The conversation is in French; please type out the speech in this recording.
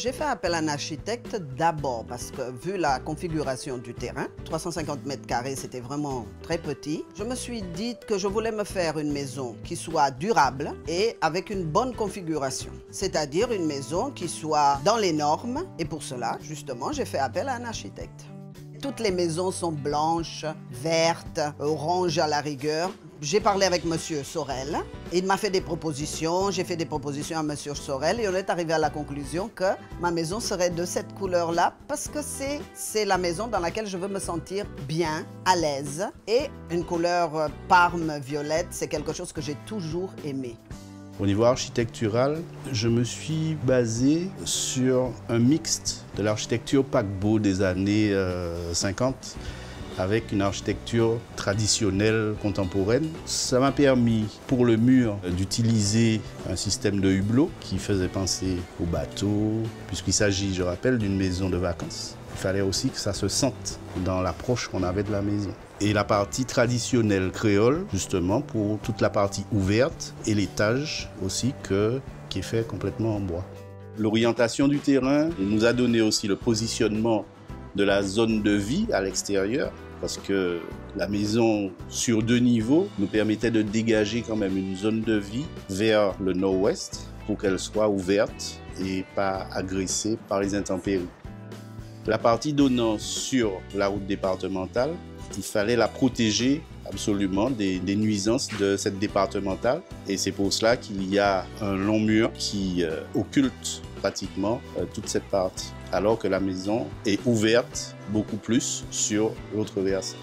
J'ai fait appel à un architecte d'abord parce que vu la configuration du terrain, 350 mètres carrés, c'était vraiment très petit. Je me suis dit que je voulais me faire une maison qui soit durable et avec une bonne configuration. C'est-à-dire une maison qui soit dans les normes. Et pour cela, justement, j'ai fait appel à un architecte. Toutes les maisons sont blanches, vertes, orange à la rigueur. J'ai parlé avec Monsieur Sorel. Il m'a fait des propositions. J'ai fait des propositions à Monsieur Sorel et on est arrivé à la conclusion que ma maison serait de cette couleur-là parce que c'est la maison dans laquelle je veux me sentir bien, à l'aise. Et une couleur parme violette, c'est quelque chose que j'ai toujours aimé. Au niveau architectural, je me suis basé sur un mixte de l'architecture paquebot des années 50 avec une architecture traditionnelle contemporaine. Ça m'a permis pour le mur d'utiliser un système de hublot qui faisait penser au bateau, puisqu'il s'agit, je rappelle, d'une maison de vacances. Il fallait aussi que ça se sente dans l'approche qu'on avait de la maison. Et la partie traditionnelle créole, justement, pour toute la partie ouverte et l'étage aussi qui est fait complètement en bois. L'orientation du terrain nous a donné aussi le positionnement de la zone de vie à l'extérieur, parce que la maison sur 2 niveaux nous permettait de dégager quand même une zone de vie vers le nord-ouest pour qu'elle soit ouverte et pas agressée par les intempéries. La partie donnant sur la route départementale, il fallait la protéger absolument des nuisances de cette départementale. Et c'est pour cela qu'il y a un long mur qui occulte pratiquement toute cette partie, alors que la maison est ouverte beaucoup plus sur l'autre versant.